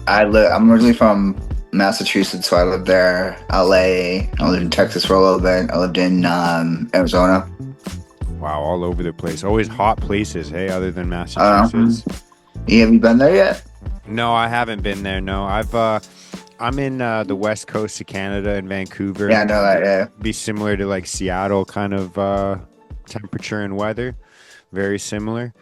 I'm originally from Massachusetts, so I lived there. LA. I lived in Texas for a little bit. I lived in Arizona. Wow, all over the place. Always hot places, hey, other than Um, Massachusetts. have you been there yet? No, I haven't been there. No, I'm in the west coast of Canada in Yeah, Vancouver. I know that. Yeah. Be similar to like Seattle kind of temperature and weather, very similar.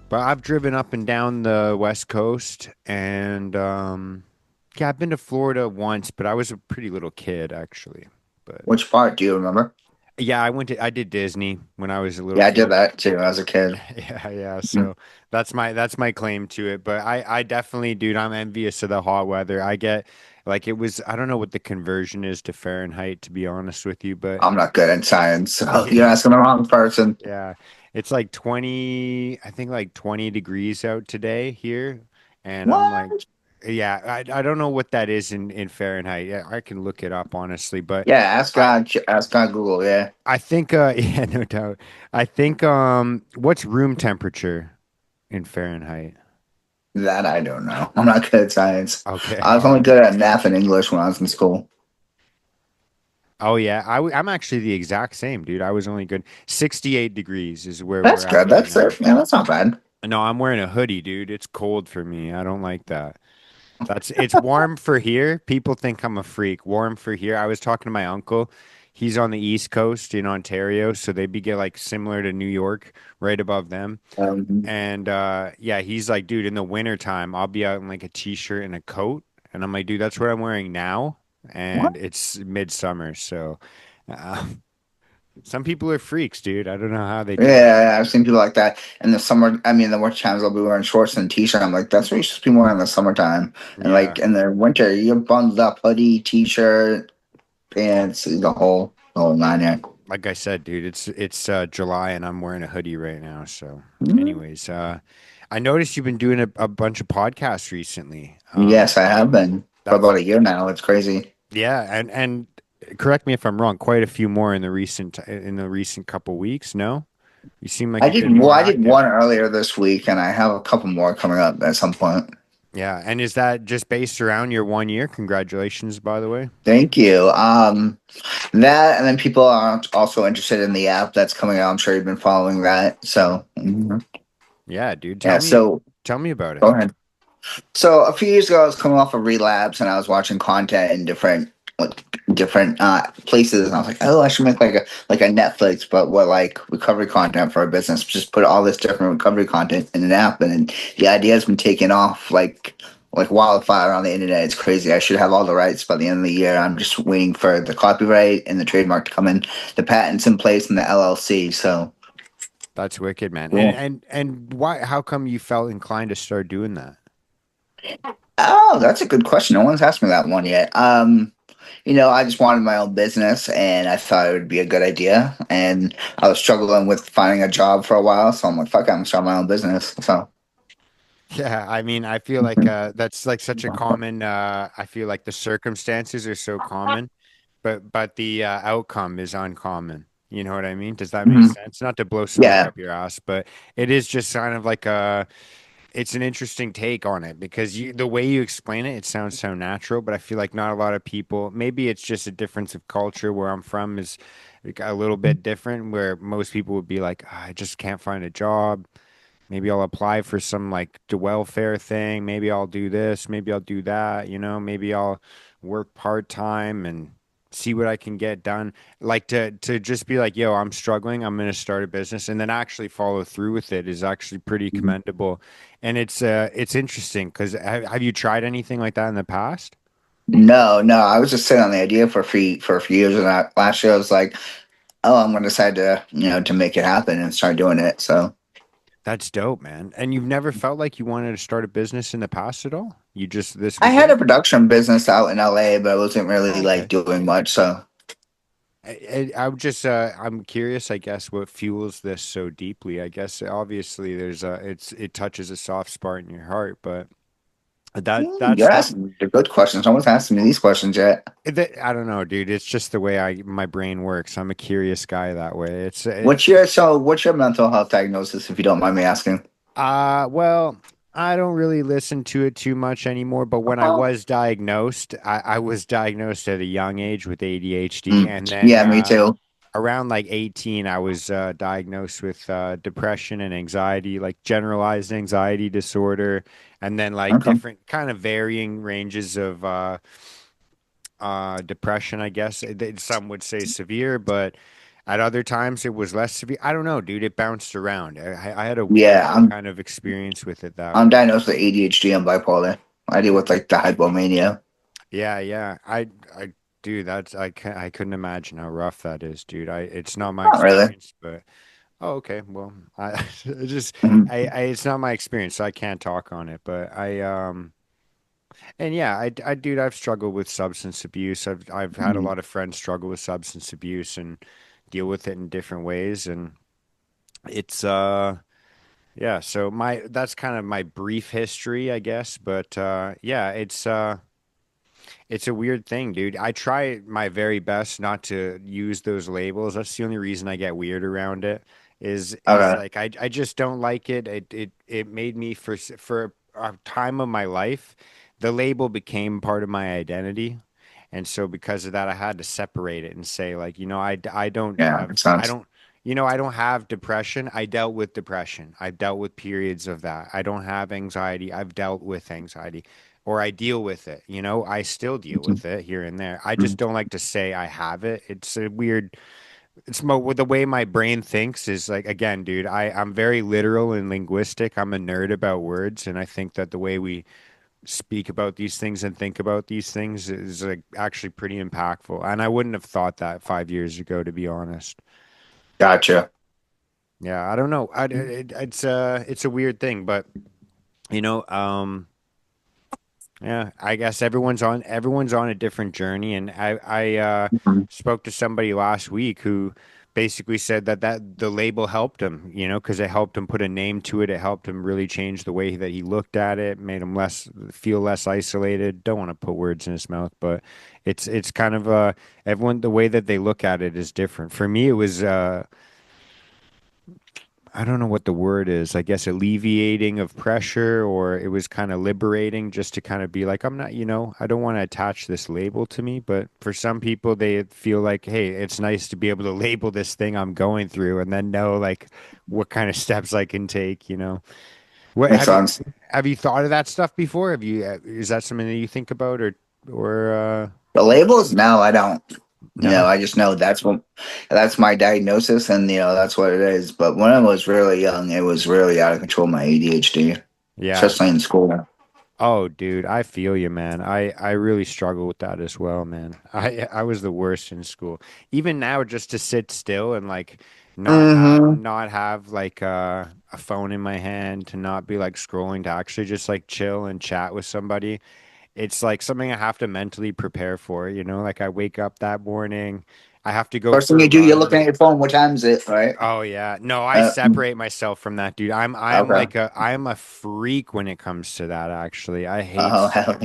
But I've driven up and down the west coast, and yeah, I've been to Florida once, but I was a pretty little kid actually. But Which part do you remember? yeah, I did Disney when I was a little Yeah, I did kid. that too as a kid. Yeah, yeah. Mhm. So that's my claim to it. But I definitely, dude, I'm envious of the hot weather. I get like it was. I don't know what the conversion is to Fahrenheit, to be honest with you, but I'm not good at science, so you're yeah, asking the wrong person. yeah. It's like 20, I think like 20 degrees out today here, and I'm like, What? yeah, I don't know what that is in Fahrenheit. Yeah, I can look it up honestly, but Yeah, ask I God. Ask God Google. Yeah, I think yeah, no doubt. I think what's room temperature in Fahrenheit? that I don't know. I'm not good at science. Okay. I was only good at math and English when I was in school. Oh yeah, I'm actually the exact same, dude. I was only good. 68 degrees is where we're That's at good. right That's now. it. Yeah, that's not bad. No, I'm wearing a hoodie, dude. It's cold for me. I don't like that. It's warm for here. People think I'm a freak. Warm for here. I was talking to my uncle. He's on the East Coast in Ontario, so they be get like similar to New York, right above them. Um, And yeah, he's like, dude, in the winter time, I'll be out in like a t-shirt and a coat. And I'm like, dude, that's what I'm wearing now. what? And it's midsummer, so uh, some people are freaks, dude. I don't know how they do it. Yeah, I've seen people like that. In the summer, I mean, the winter times I'll be wearing shorts and a t-shirt. I'm like, that's what you should be wearing in the summertime. And Yeah, like in the winter, you're bundled up, hoodie, t-shirt, pants, the whole nine. Yeah. like I said, dude, it's July and I'm wearing a hoodie right now. So, Mhm. anyways, I noticed you've been doing a bunch of podcasts recently. Yes, I have been for That's about a year now. It's crazy. yeah, and correct me if I'm wrong. Quite a few more in the recent couple weeks. No, you seem like I a did bit well, more I did active. one earlier this week, and I have a couple more coming up at some point. Yeah, and is that just based around your 1 year? Congratulations, by the way. Thank you. That and then people are also interested in the app that's coming out. I'm sure you've been following that. So Yeah, dude, yeah. So tell me about it. go ahead. So a few years ago, I was coming off a relapse, and I was watching content in different places, and I was like, oh, I should make like a Netflix, but what like recovery content for a business. Just put all this different recovery content in an app, and then the idea has been taken off like wildfire on the internet. It's crazy. I should have all the rights by the end of the year. I'm just waiting for the copyright and the trademark to come in, the patents in place, and the LLC. So That's wicked, man. And cool. and and why? How come you felt inclined to start doing that? Oh, that's a good question. No one's asked me that one yet. I just wanted my own business and I thought it would be a good idea. And I was struggling with finding a job for a while. So I'm like, fuck it, I'm gonna start my own business. So Yeah, I mean, I feel like that's like such a common. I feel like the circumstances are so common, but the outcome is uncommon. You know what I mean? Does that make mhm. sense? Not to blow smoke Yeah. up your ass, but it is just kind of like a. It's an interesting take on it because the way you explain it, it sounds so natural, but I feel like not a lot of people. Maybe it's just a difference of culture. Where I'm from is like a little bit different, where most people would be like, "Ah, I just can't find a job. Maybe I'll apply for some like the welfare thing. Maybe I'll do this. Maybe I'll do that. Maybe I'll work part time and see what I can get done. Like to just be like, yo, I'm struggling. I'm gonna start a business and then actually follow through with it is actually pretty commendable. And it's interesting because have you tried anything like that in the past? No, no. I was just sitting on the idea for a few years, and last year I was like, oh, I'm gonna decide to make it happen and start doing it. So That's dope, man. And you've never felt like you wanted to start a business in the past at all? You just this I was had it? a production business out in LA, but I wasn't really Oh, like okay. doing much. So I'm just I'm curious, I guess, what fuels this so deeply. I guess obviously it touches a soft spot in your heart, but that's you're asking the good questions. No one's asking me these questions yet. I don't know, dude. It's just the way my brain works. I'm a curious guy that way. What's your mental health diagnosis, if you don't mind me asking? Well, I don't really listen to it too much anymore, but when I Oh, was diagnosed, I was diagnosed at a young age with ADHD, mm. and then Yeah, me too. around like 18, I was diagnosed with depression and anxiety, like generalized anxiety disorder, and then like Okay. different kind of varying ranges of depression, I guess. Some would say severe, but at other times it was less severe. I don't know, dude. It bounced around. I had a weird Yeah, I'm kind of experience with it that I'm way. diagnosed with ADHD and bipolar. I deal with like the hypomania. Yeah, yeah. Dude, I couldn't imagine how rough that is, dude. It's not my Not really. experience, but oh, okay. Well, I it just, Mhm. it's not my experience, so I can't talk on it. But and yeah, dude, I've struggled with substance abuse. I've had a Mhm. lot of friends struggle with substance abuse and deal with it in different ways, and it's yeah. So that's kind of my brief history, I guess. But yeah, it's a weird thing, dude. I try my very best not to use those labels. That's the only reason I get weird around it. Is Okay. like I just don't like it. It made me for a time of my life, the label became part of my identity. And so because of that, I had to separate it and say like, I don't Yeah, have makes I sense. don't I don't have depression. I dealt with depression. I've dealt with periods of that. I don't have anxiety. I've dealt with anxiety or I deal with it. I still deal Mhm. with it here and there. I just Mhm. don't like to say I have it. It's a weird, with the way my brain thinks is like, again, dude, I'm very literal and linguistic. I'm a nerd about words. And I think that the way we speak about these things and think about these things is like actually pretty impactful. And I wouldn't have thought that 5 years ago, to be honest. Gotcha. Yeah, I don't know. It's a weird thing, but you know, um, yeah, I guess everyone's on a different journey, and I Mhm. spoke to somebody last week who basically said that the label helped him, because it helped him put a name to it. It helped him really change the way that he looked at it, made him feel less isolated. Don't want to put words in his mouth, but it's kind of everyone the way that they look at it is different. For me, it was I don't know what the word is. I guess alleviating of pressure, or it was kind of liberating just to kind of be like, I'm not, I don't want to attach this label to me. But for some people, they feel like, hey, it's nice to be able to label this thing I'm going through and then know like what kind of steps I can take. What Makes sense. have you thought of that stuff before? Is that something that you think about or The labels? No, I don't. no? I just know that's my diagnosis, and that's what it is. But when I was really young, it was really out of control. My ADHD, Yeah. especially in school. Oh, dude, I feel you, man. I really struggle with that as well, man. I was the worst in school. Even now, just to sit still and like Hmm. not have like a phone in my hand, to not be like scrolling, to actually just like chill and chat with somebody. It's like something I have to mentally prepare for. Like I wake up that morning, I have to go First thing for a you do, you're looking run. at your phone. What time is it? Right? Oh yeah. No, I Mm. separate myself from that, dude. Okay. I'm a freak when it comes to that, actually. Oh, hell.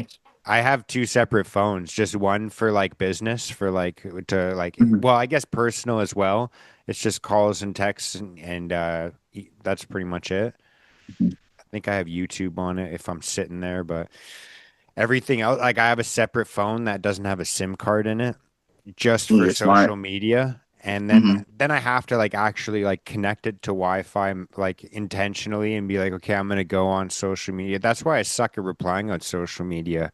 I have two separate phones, just one for like business, for like to like Mhm. well, I guess personal as well. It's just calls and texts and that's pretty much it. I think I have YouTube on it if I'm sitting there, but everything else, like I have a separate phone that doesn't have a SIM card in it, just Ooh, for you're social smart. media. And then Hmm. then I have to like actually like connect it to Wi-Fi like intentionally and be like, okay, I'm gonna go on social media. That's why I suck at replying on social media.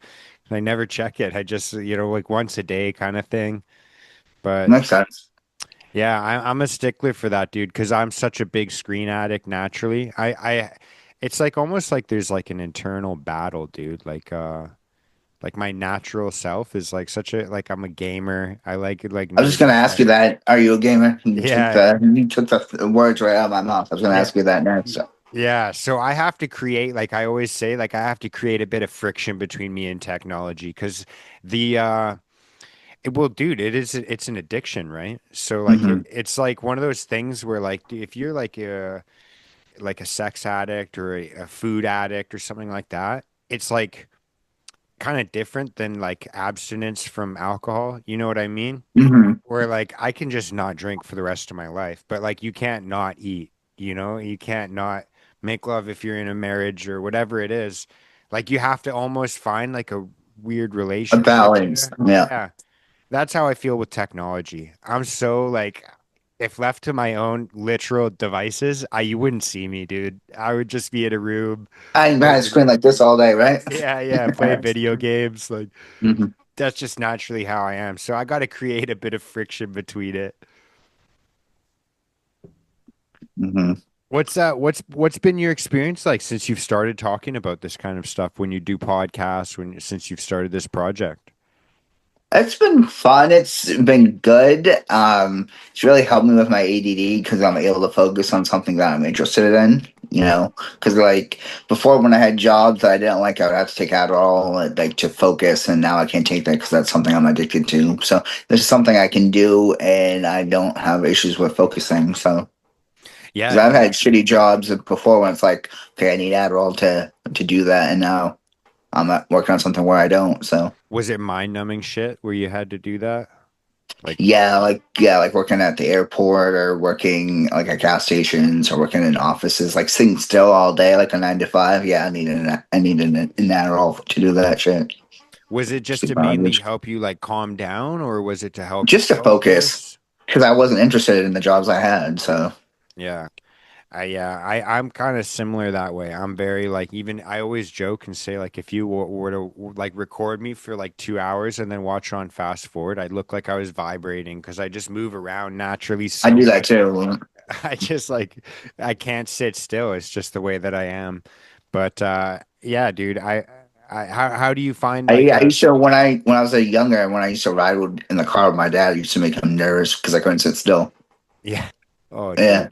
I never check it. I just, like once a day kind of thing. But Makes sense. yeah, I'm a stickler for that, dude, because I'm such a big screen addict naturally. It's like almost like there's like an internal battle, dude. Like my natural self is like such a like I'm a gamer. I like I was just gonna nerdy ask stuff. you that. Are you a gamer? Yeah, You took the words right out of my mouth. I was gonna yeah, ask you that next. So. yeah. So I have to create, like I always say, like I have to create a bit of friction between me and technology because the well, dude, it's an addiction, right? So like Hmm. it's like one of those things where like if you're like a sex addict or a food addict or something like that, it's like kind of different than like abstinence from alcohol. You know what I mean? Hmm. Where like I can just not drink for the rest of my life, but like you can't not eat, you can't not make love if you're in a marriage or whatever it is. Like you have to almost find like a weird A relationship balance. there. Yeah. Yeah. That's how I feel with technology. I'm so like, if left to my own literal devices, you wouldn't see me, dude. I would just be in a room I had a playing. screen like this all day, right? Yeah, yeah, playing video games. Like hmm that's just naturally how I am. So I got to create a bit of friction between it. hmm What's been your experience like since you've started talking about this kind of stuff when you do podcasts since you've started this project? It's been fun. It's been good. It's really helped me with my ADD because I'm able to focus on something that I'm interested in. Because like before when I had jobs that I didn't like, I would have to take Adderall like to focus, and now I can't take that because that's something I'm addicted to. So this is something I can do, and I don't have issues with focusing. So because Yeah, I've dude. had shitty jobs before when it's like, okay, I need Adderall to do that, and now working on something where I don't. So. Was it mind-numbing shit where you had to do that? Like, Yeah, like working at the airport or working like at gas stations or working in offices, like sitting still all day, like a 9 to 5. Yeah, I need an Adderall to do that shit. was it just Sleep to mainly average. help you like calm down, or was it to help you Just to focus focus? because I wasn't interested in the jobs I had. So Yeah. I'm kind of similar that way. I'm very like even I always joke and say like if you were to like record me for like 2 hours and then watch on fast forward, I'd look like I was vibrating because I just move around naturally I so do that much. too. I just like I can't sit still. It's just the way that I am. But yeah, dude, I how do you find like I used to when I was a younger when I used to in the car with my dad, I used to make him nervous because I couldn't sit still. yeah. Oh, Yeah. dude.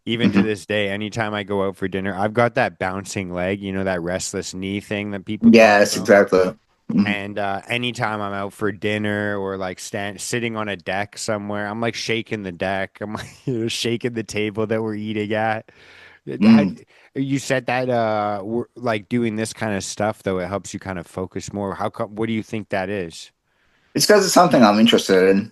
Even to hmm this day, anytime I go out for dinner, I've got that bouncing leg, that restless knee thing that people talk Yes, about. exactly. Mhm. And anytime I'm out for dinner or like sitting on a deck somewhere, I'm like shaking the deck. I'm like, shaking the table that we're eating at. How, Mm. you said that we're like doing this kind of stuff though, it helps you kind of focus more. How come, what do you think that is? It's because it's something I'm interested in.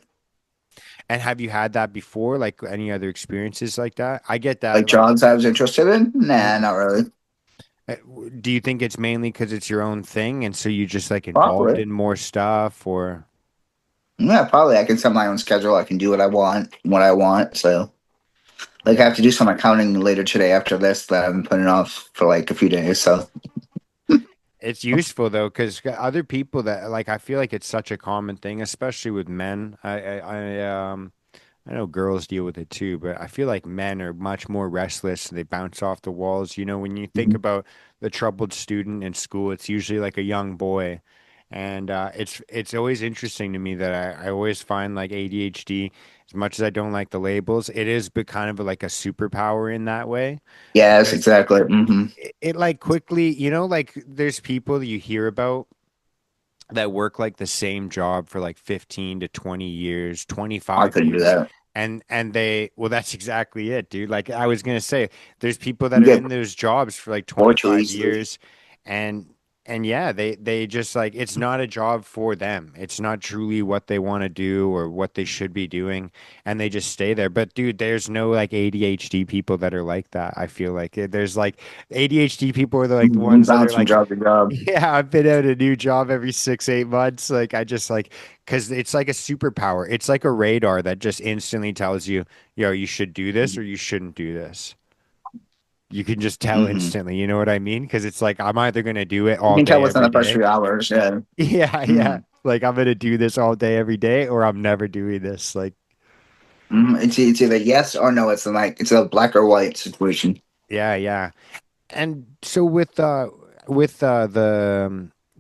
And have you had that before? Like any other experiences like that? I get Like that. Like, jobs I was interested in? Nah, mhm. not really. Do you think it's mainly because it's your own thing and so you just like involved Probably. in more stuff or Yeah, probably. I can set my own schedule. I can do what I want, when I want. So, like, I yeah. have to do some accounting later today after this that I've been putting off for like a few days. So, It's useful though, because other people that like I feel like it's such a common thing, especially with men. I know girls deal with it too, but I feel like men are much more restless. They bounce off the walls. When you think Mhm. about the troubled student in school, it's usually like a young boy. And it's always interesting to me that I always find like ADHD, as much as I don't like the labels, it is but kind of like a superpower in that way Yes, because exactly. it like quickly, like there's people that you hear about that work like the same job for like 15 to 20 years, I 25 couldn't do years. that. And well, that's exactly it, dude. Like I was gonna say, there's people that You are get in those jobs for like bored too 25 easily. years and and yeah, they just like it's not a job for them. It's not truly what they want to do or what they should be doing, and they just stay there. But dude, there's no like ADHD people that are like that. I feel like there's like ADHD people are like the You ones that are bounce from like job to job. yeah, I've been out a new job every 6, 8 months. Like I just like because it's like a superpower. It's like a radar that just instantly tells you, yo, you should do this or you shouldn't do this. You can just tell hmm instantly. You know what I mean? Because it's like I'm either gonna do it You all can tell day within every the first day. few hours. Yeah. Yeah, hmm yeah. Like I'm gonna do this all day every day, or I'm never doing this. Like It's either yes or no. It's a black or white situation. yeah, yeah. And so with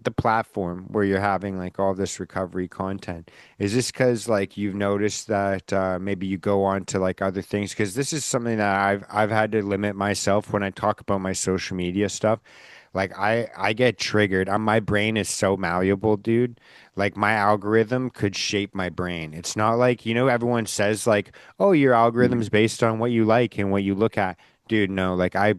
the platform where you're having like all this recovery content, is this because like you've noticed that maybe you go on to like other things? Because this is something that I've had to limit myself when I talk about my social media stuff. Like I get triggered. My brain is so malleable, dude. Like my algorithm could shape my brain. It's not like, everyone says like, "Oh, your algorithm's based on what you like and what you look at." Dude, no, like I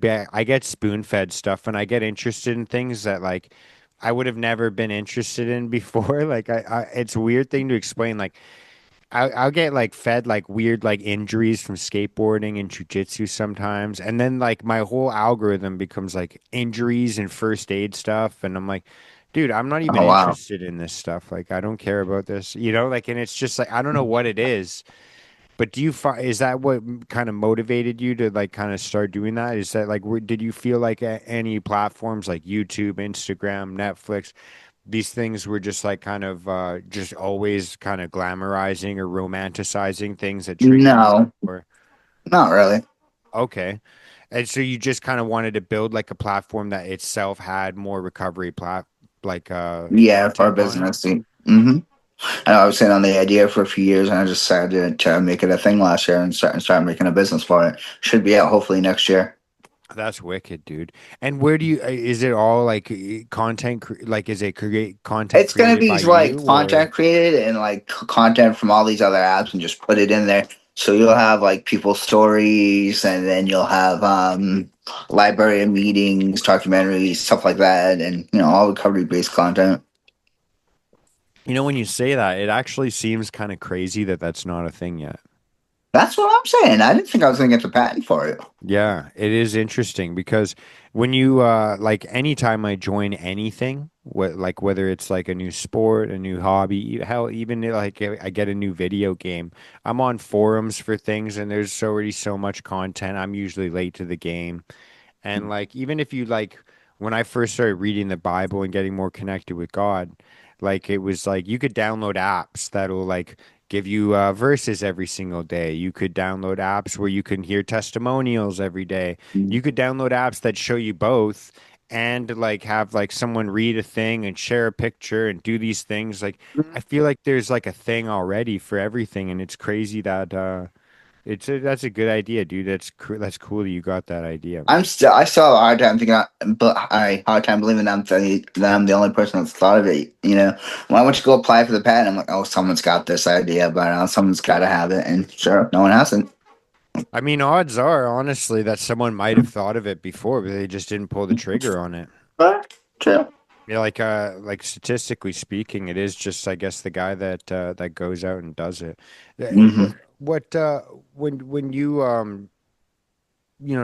get spoon-fed stuff and I get interested in things that like I would have never been interested in before. Like it's a weird thing to explain. Like I'll get like fed like weird like injuries from skateboarding and jujitsu sometimes, and then like my whole algorithm becomes like injuries and first aid stuff, and I'm like, dude, I'm not even Oh wow. interested in this stuff. Like, I don't care about this, like, and it's just like I don't know what it is. But do you find is that what kind of motivated you to like kind of start doing that? Is that like did you feel like any platforms like YouTube, Instagram, Netflix, these things were just like kind of just always kind of glamorizing or romanticizing things that triggered you? No, Or not really. okay. And so you just kind of wanted to build like a platform that itself had more recovery like Yeah, for a content on it? business. Mm-hmm. And I was sitting on the idea for a few years, and I just decided to make it a thing last year and start making a business for it. Should be out hopefully next year. That's wicked, dude. And where do you, is it all like like, is it create content It's gonna created by be you like or? content created and like content from all these other apps, and just put it in there. So you'll have like people's stories, and then you'll have library meetings, documentaries, stuff like that, and all recovery based content. When you say that, it actually seems kind of crazy that that's not a thing yet. That's what I'm saying. I didn't think I was gonna get the patent for it. Yeah, it is interesting because when you like anytime I join anything, like whether it's like a new sport, a new hobby, hell, even like I get a new video game, I'm on forums for things and there's already so much content. I'm usually late to the game. And like even if you like when I first started reading the Bible and getting more connected with God, like it was like you could download apps that'll like give you verses every single day. You could download apps where you can hear testimonials every day. You could download apps that show you both and like have like someone read a thing and share a picture and do these things. Like I feel like there's like a thing already for everything and it's crazy that that's a good idea, dude. That's cool that you got that idea, man. I still have a hard time thinking, but I hard time believing that I'm the only person that's thought of it. When I went to go apply for the patent, I'm like, oh, someone's got this idea, but someone's got to have it, and sure, no one hasn't. I mean, odds are, honestly, that someone might have thought of it before, but they just didn't pull the trigger on it. But true. Yeah, like statistically speaking, it is just, I guess, the guy that goes out and does it. Hmm. When you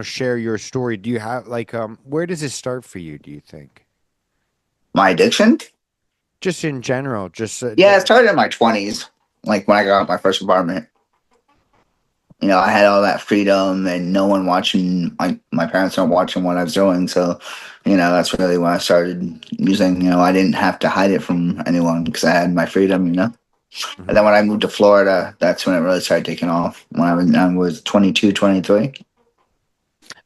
share your story, do you have like where does it start for you, do you think? My addiction? Just in general, just Yeah, it started in my 20s, like when I got my first apartment. I had all that freedom and no one watching. My parents weren't watching what I was doing, so that's really when I started using. I didn't have to hide it from anyone because I had my freedom. And then Mhm. when I moved to Florida, that's when it really started taking off. When I was 22, 23.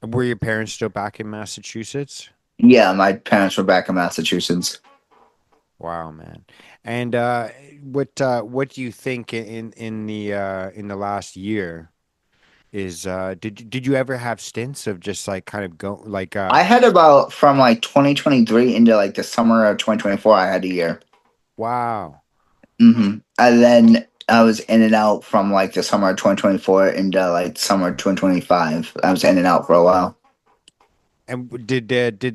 Were your parents still back in Massachusetts? Yeah, my parents were back in Massachusetts. Wow, man. And what do you think in the last year is did you ever have stints of just like kind of go like I had about from like 2023 into like the summer of 2024. I had a year. wow. And then I was in and out from like the summer of 2024 into like summer of 2025. I was in and out for a while. And did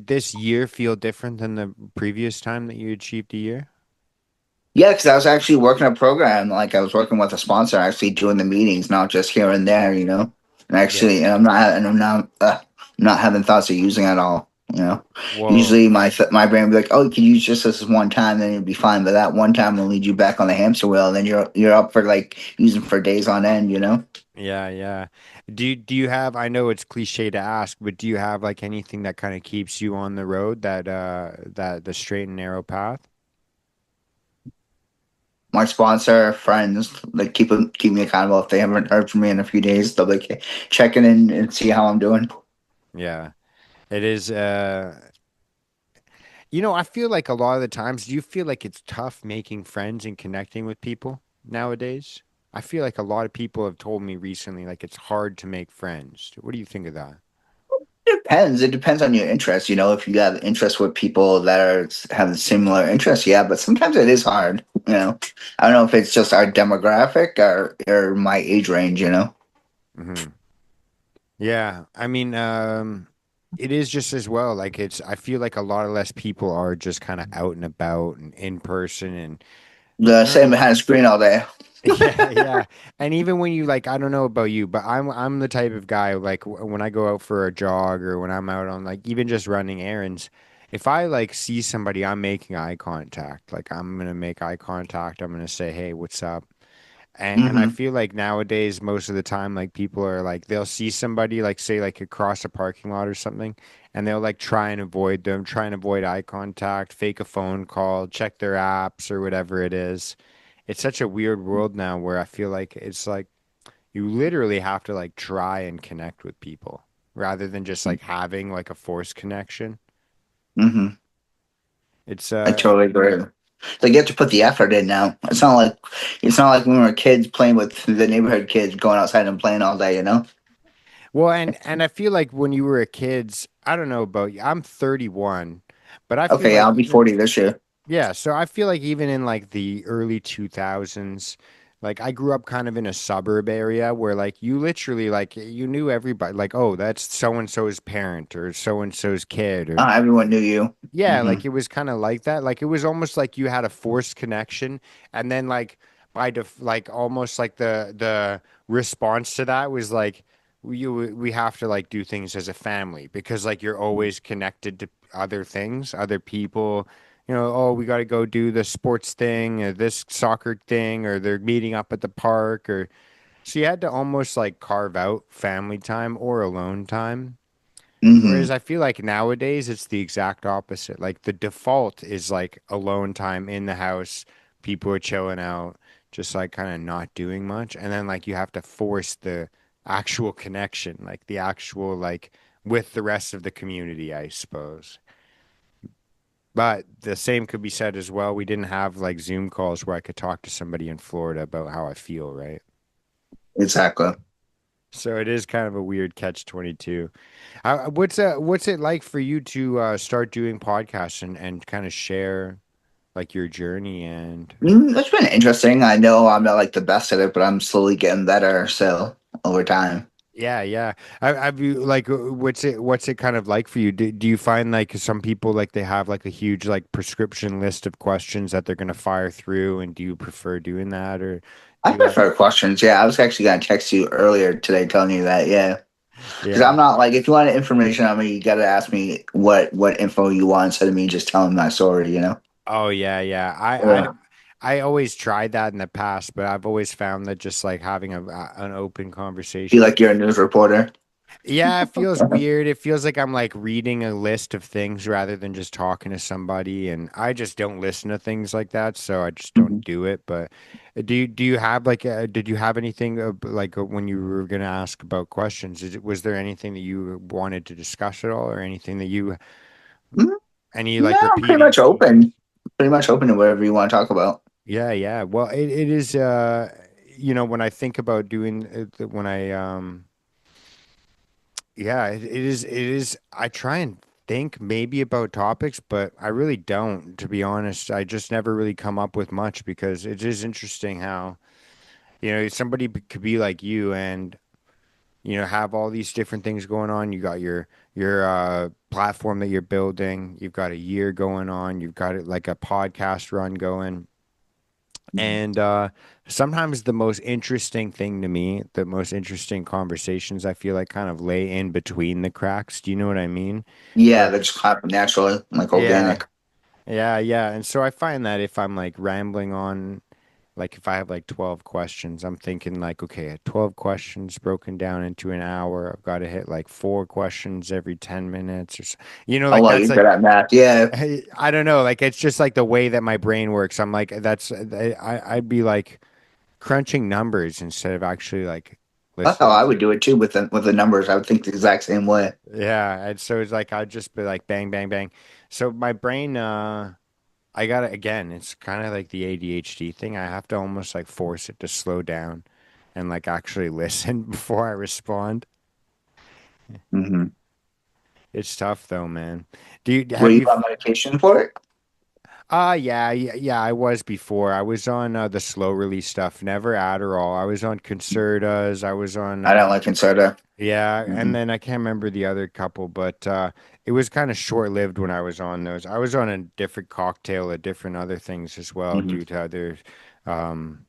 this year feel different than the previous time that you achieved a year? Yeah, because I was actually working a program. Like I was working with a sponsor, actually doing the meetings, not just here and there. Yeah. And I'm not having thoughts of using it all. Whoa. Usually my brain would be like, oh, you could use just this one time, then you'd be fine. But that one time will lead you back on the hamster wheel, and then you're up for like using for days on end. Yeah, yeah. Do you have, I know it's cliche to ask, but do you have like anything that kind of keeps you on the road that the straight and narrow path? My sponsor, friends, like keep me accountable. If they haven't heard from me in a few days, they'll like checking in and see how I'm doing. Yeah. It is I feel like a lot of the times, do you feel like it's tough making friends and connecting with people nowadays? I feel like a lot of people have told me recently, like it's hard to make friends. What do you think of that? Depends. It depends on your interests. If you have interest with people that have similar interests, yeah. But sometimes it is hard. I don't know if it's just our demographic or my age range. Hmm. Yeah, I mean, it is just as well. I feel like a lot of less people are just kind of out and about and in person, and The I don't sitting know. behind a screen all day. Yeah, yeah. And even when you like, I don't know about you, but I'm the type of guy like when I go out for a jog or when I'm out on like even just running errands, if I like see somebody, I'm making eye contact. Like I'm gonna make eye contact. I'm gonna say, "Hey, what's up?" And I Hmm. feel like nowadays, most of the time, like people are like they'll see somebody like say like across a parking lot or something, and they'll like try and avoid them, try and avoid eye contact, fake a phone call, check their apps or whatever it is. It's such a weird world now where I feel like it's like you literally have to like try and connect with people rather than just like having like a forced connection. Hmm. It's I totally agree. Like you have to put the effort in now. It's not like when we were kids playing with the neighborhood kids, going outside and playing all day. well, and I feel like when you were a kids, I don't know about you. I'm 31, but I feel Okay, like I'll be even 40 this year. yeah, so I feel like even in like the early 2000s, like I grew up kind of in a suburb area where like you literally like you knew everybody like oh, that's so and so's parent or so and so's kid or Everyone knew you. yeah, Hmm. like it was kind of like that. Like it was almost like you had a forced connection, and then like like almost like the response to that was like we have to like do things as a family because like you're always connected to other things, other people. You know, oh, we got to go do the sports thing or this soccer thing, or they're meeting up at the park, or so you had to almost like carve out family time or alone time. Whereas Hmm. I feel like nowadays it's the exact opposite. Like the default is like alone time in the house, people are chilling out, just like kind of not doing much. And then like you have to force the actual connection, like the actual like with the rest of the community, I suppose. But the same could be said as well. We didn't have like Zoom calls where I could talk to somebody in Florida about how I feel, right? Exactly. So it is kind of a weird catch 22. What's it like for you to start doing podcasts and kind of share like your journey and It's been interesting. I know I'm not like the best at it, but I'm slowly getting better. So over time, yeah, yeah. Have you like what's it kind of like for you? Do you find like some people like they have like a huge like prescription list of questions that they're gonna fire through, and do you prefer doing that or I do you like prefer questions. Yeah, I was actually gonna text you earlier today telling you that. Yeah, because yeah. I'm not like if you want information on me, you got to ask me what info you want instead of me just telling my story. Oh yeah, yeah. Yeah. I always tried that in the past, but I've always found that just like having an open Feel conversation. like you're a news reporter. Yeah, it feels weird. It feels like I'm like reading a list of things rather than just talking to somebody, and I just don't listen to things like that, so I just don't Mhm. do it. But do you have like did you have anything like when you were gonna ask about questions? Was there anything that you wanted to discuss at all, or anything that you Mm, any No, like I'm pretty repeating much themes? open. Pretty much open to whatever you want to talk about. Yeah, yeah. Well, it is when I think about doing it, when I yeah, it is. It is. I try and think maybe about topics, but I really don't, to be honest. I just never really come up with much because it is interesting how, somebody could be like you and, have all these different things going on. You got your platform that you're building. You've got a year going on. You've got it like a podcast run going. Mhm. And sometimes the most interesting thing to me, the most interesting conversations I feel like kind of lay in between the cracks. Do you know what I mean? Yeah, Where, that just happen naturally, like yeah, organic. yeah, yeah. And so I find that if I'm like rambling on, like if I have like 12 questions, I'm thinking like, okay, 12 questions broken down into an hour. I've got to hit like four questions every 10 minutes or so. Oh Like well, that's you're like, good at math. Yeah, I don't know. Like it's just like the way that my brain works. I'm like, I'd be like, crunching numbers instead of actually like that's how listening I to would do it too with the numbers. I would think the exact same way. yeah, and so it's like I'd just be like bang bang bang. So my brain I got to again, it's kind of like the ADHD thing. I have to almost like force it to slow down and like actually listen before I respond. Hmm. It's tough though, man. Do you Were have you you on medication for it? Yeah, I was before. I was on the slow release stuff, never Adderall. I was on Concertas. I was on I don't like Concerta. yeah, and Hmm. then I can't remember the other couple, but it was kind of short-lived when I was on those. I was on a different cocktail of different other things as well Hmm. due to other um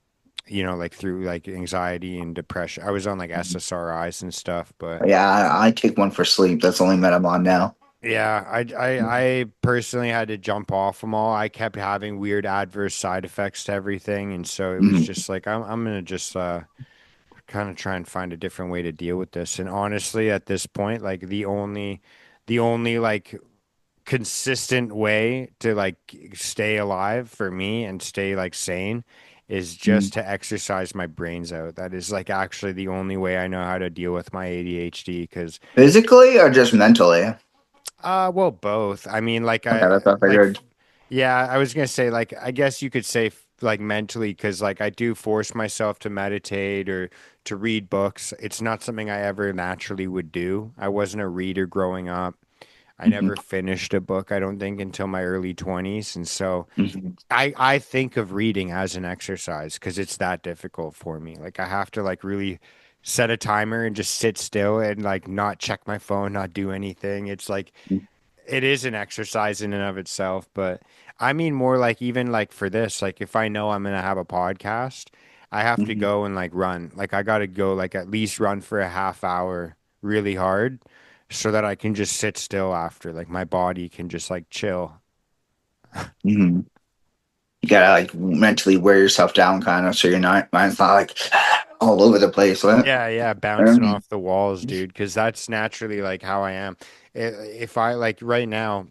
like through like anxiety and depression. I was on like SSRIs and stuff, but Yeah, I take one for sleep. That's the only med I'm on now. yeah, I personally had to jump off them all. I kept having weird adverse side effects to everything, and so it was Hmm. just like I'm gonna just kind of try and find a different way to deal with this. And honestly, at this point, like the only like consistent way to like stay alive for me and stay like sane is just to exercise my brains out. That is like actually the only way I know how to deal with my ADHD because Physically or just mentally? well, both. I mean, Okay, that's what I figured. yeah, I was gonna say, like, I guess you could say, like, mentally, because, like, I do force myself to meditate or to read books. It's not something I ever naturally would do. I wasn't a reader growing up. I Hmm. never finished a book, I don't think, until my early 20s. And so Hmm. I think of reading as an exercise because it's that difficult for me. Like, I have to, like, really set a timer and just sit still and, like, not check my phone, not do anything. It's like, it is an exercise in and of itself, but I mean more like even like for this, like if I know I'm gonna have a podcast, I have to Hmm. go and like run. Like I gotta go like at least run for a half hour really hard so that I can just sit still after. Like my body can just like chill. Hmm. You gotta like mentally wear yourself down, kind of, so you're not mind's not like all over the place. Right? Yeah, bouncing Mhm. off the walls, dude, because that's naturally like how I am. If I like right now,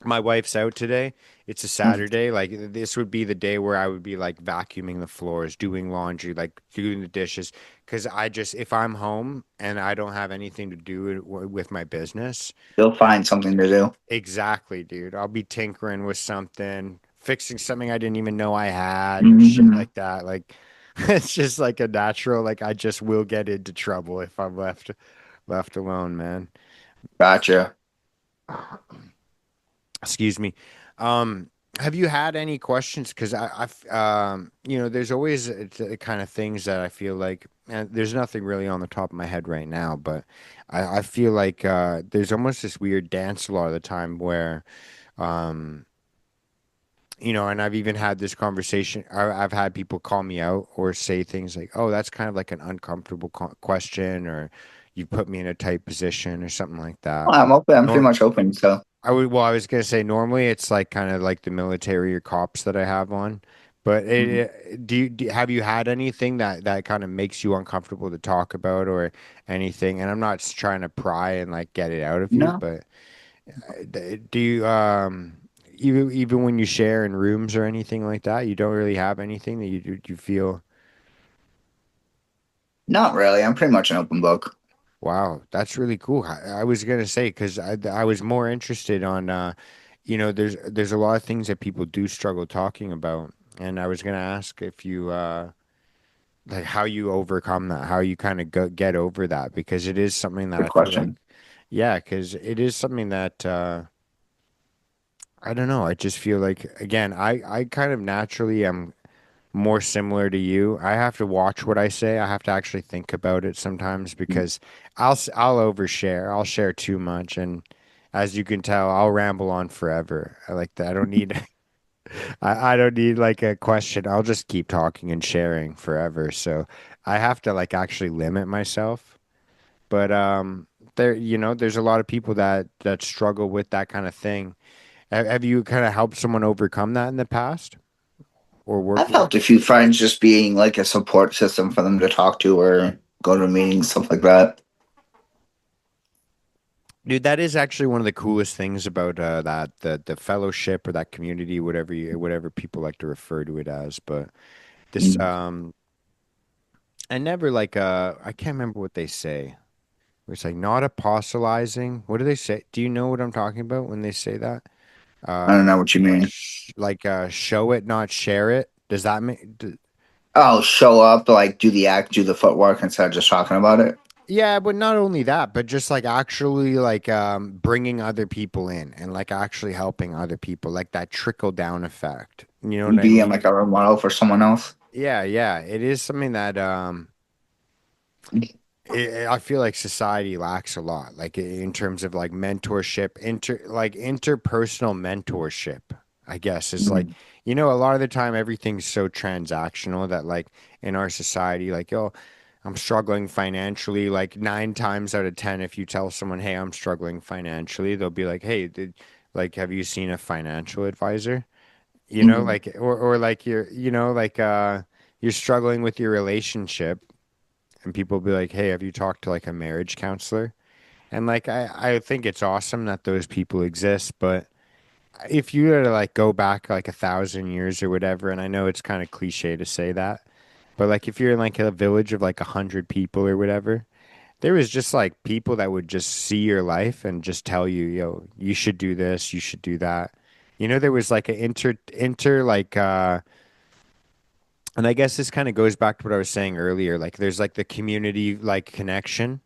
my wife's out today. It's a Saturday. Like this would be the day where I would be like vacuuming the floors, doing laundry, like doing the dishes. Because I just, if I'm home and I don't have anything to do with my business, You'll find something to do. exactly, dude. I'll be tinkering with something, fixing something I didn't even know I had, and shit Hmm. like that. Like it's just like a natural. Like I just will get into trouble if I'm left alone, man. Gotcha. Excuse me. Um, have you had any questions? Because there's always the kind of things that I feel like, and there's nothing really on the top of my head right now, but I feel like there's almost this weird dance a lot of the time where, um, and I've even had this conversation. I've had people call me out or say things like, "Oh, that's kind of like an uncomfortable question," or "You put me in a tight position," or something like that. Well, I'm open. I'm pretty Nor much open. So well, I was gonna say normally it's like kind of like the military or cops that I have on, but mhm. have you had anything that kind of makes you uncomfortable to talk about or anything? And I'm not trying to pry and like get it out of you, No, but do you even when you share in rooms or anything like that, you don't really have anything that you feel, not really. I'm pretty much an open book. wow, that's really cool. I was gonna say because I was more interested on there's a lot of things that people do struggle talking about, and I was gonna ask if you like how you overcome that, how you kind of get over that, because it is something that Good I feel like question. yeah, because it is something that I don't know. I just feel like again, I kind of naturally am more similar to you. I have to watch what I say. I have to actually think about it sometimes because I'll overshare. I'll share too much, and as you can tell, I'll ramble on forever. I like that. I don't need I don't need like a question. I'll just keep talking and sharing forever. So I have to like actually limit myself. But there's a lot of people that struggle with that kind of thing. Have you kind of helped someone overcome that in the past or work I've with? helped a few friends just being like a support system for them to talk to or go to meetings, stuff like that. Dude, that is actually one of the coolest things about that the fellowship or that community, whatever people like to refer to it as. But this Mm. I never like I can't remember what they say. It's like not apostolizing. What do they say? Do you know what I'm talking about when they say that? I don't Uh, know what you mean. show it, not share it. Does that mean? Oh, show up, like do the act, do the footwork instead of just talking about it. Yeah, but not only that, but just like actually like bringing other people in and like actually helping other people, like that trickle down effect. You know what I Being mean? like a role model for someone else. Yeah, yeah. It is something that I feel like society lacks a lot, like in terms of like mentorship, interpersonal mentorship, I guess is like, Mhm. a lot of the time everything's so transactional that like in our society, like, oh, I'm struggling financially. Like 9 times out of 10, if you tell someone, hey, I'm struggling financially, they'll be like, hey, have you seen a financial advisor? Mhm. Like, or like you're struggling with your relationship and people be like, "Hey, have you talked to like a marriage counselor?" And like I think it's awesome that those people exist, but if you were to like go back like 1,000 years or whatever, and I know it's kind of cliche to say that, but like if you're in like a village of like 100 people or whatever, there was just like people that would just see your life and just tell you, yo, you should do this, you should do that. There was like an inter like and I guess this kind of goes back to what I was saying earlier. Like there's like the community like connection.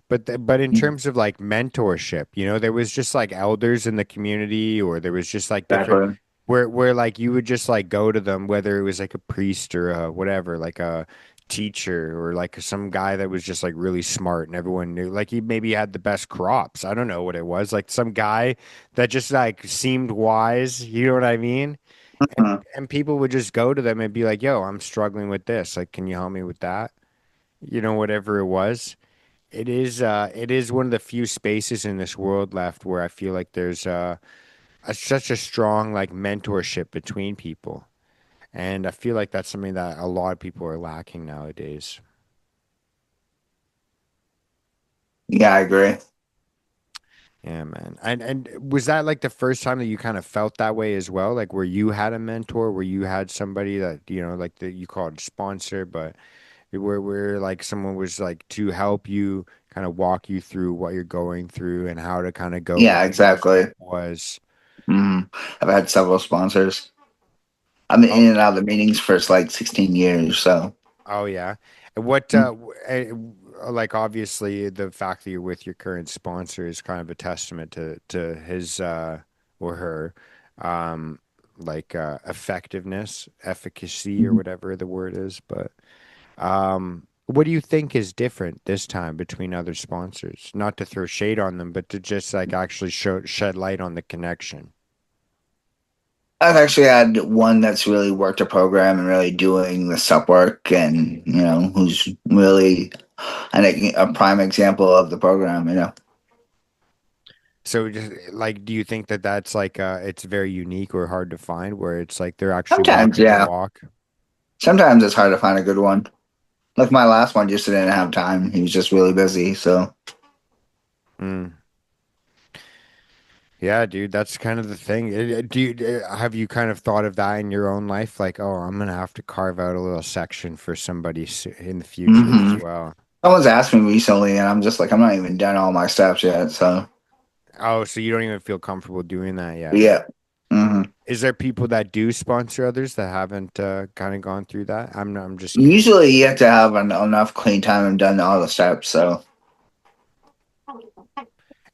But in Mhm. terms of like mentorship, there was just like elders in the community, or there was just like different Exactly. where like you would just like go to them, whether it was like a priest or whatever, like a teacher or like some guy that was just like really smart and everyone knew, like he maybe had the best crops. I don't know what it was, like some guy that just like seemed wise. You know what I mean? And Mhm. and people would just go to them and be like, "Yo, I'm struggling with this. Like, can you help me with that?" Whatever it was. It is one of the few spaces in this world left where I feel like there's such a strong like mentorship between people. And I feel like that's something that a lot of people are lacking nowadays. Yeah, I agree. Yeah, man. And was that like the first time that you kind of felt that way as well? Like where you had a mentor, where you had somebody that, like that you called sponsor, but where like someone was like to help you kind of walk you through what you're going through and how to kind of go, Yeah, what the next exactly. step was. I've had several sponsors. I've been Oh, in and out of the meetings for like 16 years. So, oh yeah. And what mm, like obviously the fact that you're with your current sponsor is kind of a testament to his or her um effectiveness, efficacy or mhm. whatever the word is, but what do you think is different this time between other sponsors? Not to throw shade on them, but to just like actually shed light on the connection. I've actually had one that's really worked a program and really doing the sub work, and who's really a prime example of the program. So just like, do you think that that's like it's very unique or hard to find where it's like they're actually Sometimes, walking the yeah. walk? Sometimes it's hard to find a good one. Like my last one just didn't have time. He was just really busy. So, Mm. Yeah, dude, that's kind of the thing. Have you kind of thought of that in your own life? Like, oh, I'm gonna have to carve out a little section for somebody in the future as hmm well. someone's asked me recently, and I'm just like, I'm not even done all my steps yet. So, Oh, so you don't even feel comfortable doing that yet? yeah. hmm Is there people that do sponsor others that haven't kind of gone through that? I'm just curious. Usually, you have to have enough clean time and done all the steps. So,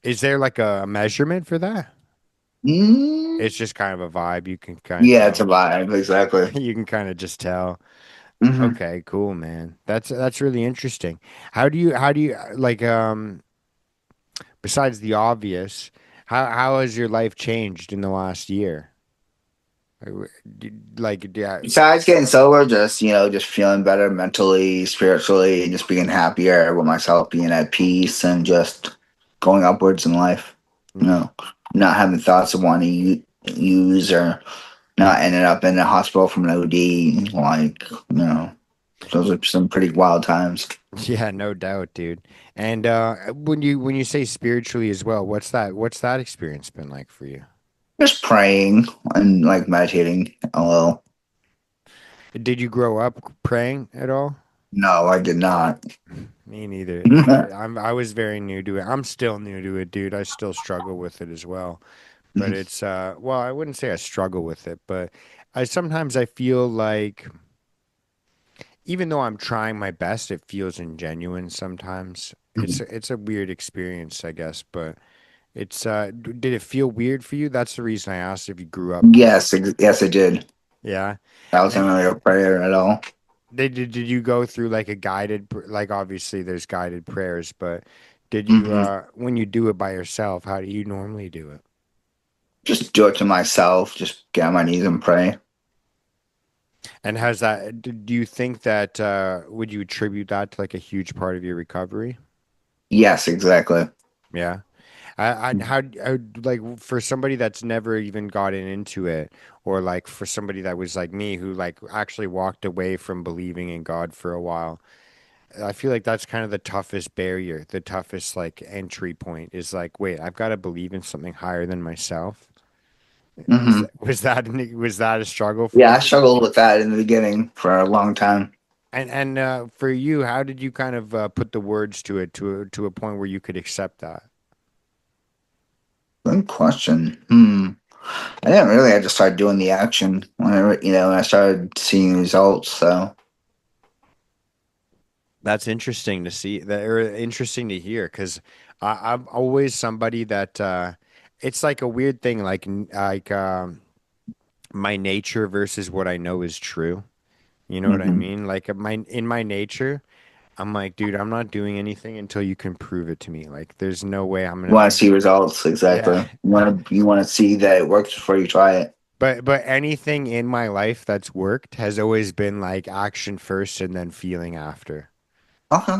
Is there like a measurement for that? mm, It's just kind of a vibe. You can kind of yeah, it's a tell. vibe. Exactly. You can kind of just tell. hmm Okay, cool, man. That's really interesting. How do you like besides the obvious, how has your life changed in the last year? Yeah. Besides getting sober, just feeling better mentally, spiritually, and just being happier with myself, being at peace, and just going upwards in life. You Mm. know, not having thoughts of wanting to use or not ending up in the hospital from an OD. Those are some pretty wild times. Yeah, no doubt, dude. And when you say spiritually as well, what's that experience been like for you? Just praying and like meditating a little. Did you grow up praying at all? No, I did not. Me neither. I was very new to it. I'm still new to it, dude. I still struggle with it as well. But it's well, I wouldn't say I struggle with it, but I sometimes I feel like even though I'm trying my best, it feels ingenuine sometimes. Mhm. It's a weird experience, I guess, but did it feel weird for you? That's the reason I asked if you grew up. Yes, it did. Yeah. That wasn't And really a prayer at all. did you go through like a like obviously there's guided prayers, but did you Hmm. when you do it by yourself, how do you normally do it? Just do it to myself. Just get on my knees and pray. And has that do you think that would you attribute that to like a huge part of your recovery? Yes, exactly. Yeah. Like for somebody that's never even gotten into it, or like for somebody that was like me who like actually walked away from believing in God for a while, I feel like that's kind of the toughest barrier, the toughest like entry point is like, wait, I've got to believe in something higher than myself. Hmm. Was that a struggle for Yeah, I you? struggled with that in the beginning for a long time. And for you, how did you kind of put the words to it to a point where you could accept that? Good question. I didn't really. I just started doing the action when I started seeing results. So, That's interesting to see that, or interesting to hear, because I'm always somebody that it's like a weird thing, my nature versus what I know is true. You know what I hmm mean? Like in my nature, I'm like, dude, I'm not doing anything until you can prove it to me. Like, there's no way I'm you gonna want to think, see results exactly. yeah. You want to see that it works before you try it. But anything in my life that's worked has always been like action first and then feeling after. Okay.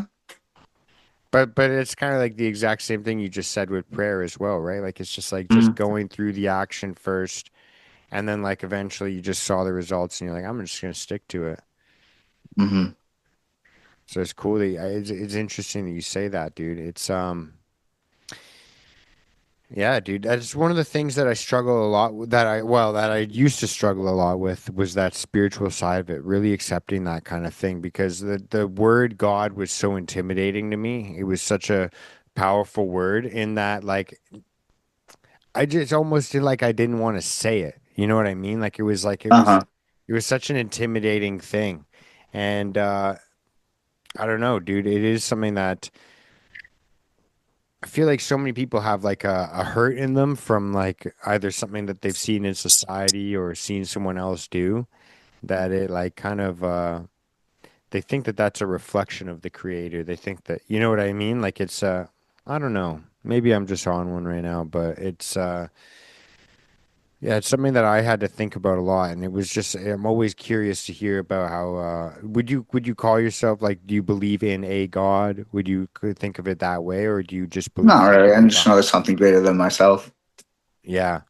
But it's kind of like the exact same thing you just said with prayer as well, right? Like it's just like just Mm-hmm. going through the action first, and then like eventually you just saw the results and you're like, I'm just gonna stick to it. Mm-hmm. So it's cool that it's interesting that you say that, dude. Yeah, dude. That's one of the things that I struggle a lot with, that I used to struggle a lot with was that spiritual side of it, really accepting that kind of thing because the word God was so intimidating to me. It was such a powerful word in that like I just almost did like I didn't want to say it. You know what I mean? Like Uh-huh. it was such an intimidating thing. And I don't know, dude. It is something that I feel like so many people have like a hurt in them from like either something that they've seen in society or seen someone else do that it like kind of they think that that's a reflection of the creator. They think that, you know what I mean? Like it's I don't know. Maybe I'm just on one right now, but it's yeah, it's something that I had to think about a lot, and it was just I'm always curious to hear about how would you call yourself like do you believe in a God? Would you could think of it that way, or do you just Not believe that really. I there's a just know there's something greater than myself. yeah?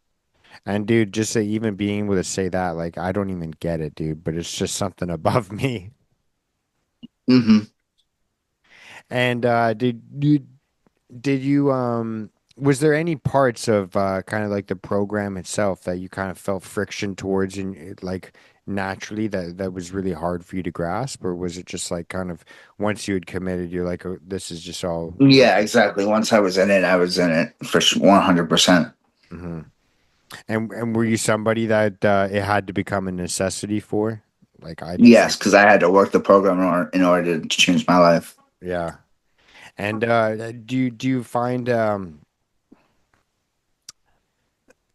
And dude, just to even being able to say that, like I don't even get it, dude, but it's just something above me. Mm-hmm. And did you was there any parts of kind of like the program itself that you kind of felt friction towards in like naturally that was really hard for you to grasp, or was it just like kind of once you had committed, you're like, oh, this is just all Yeah, okay. exactly. Once I was in it for 100%. Hmm. And were you somebody that it had to become a necessity for? Like I did Yes, some, because I had to work the program in order to change my life. yeah. And do you find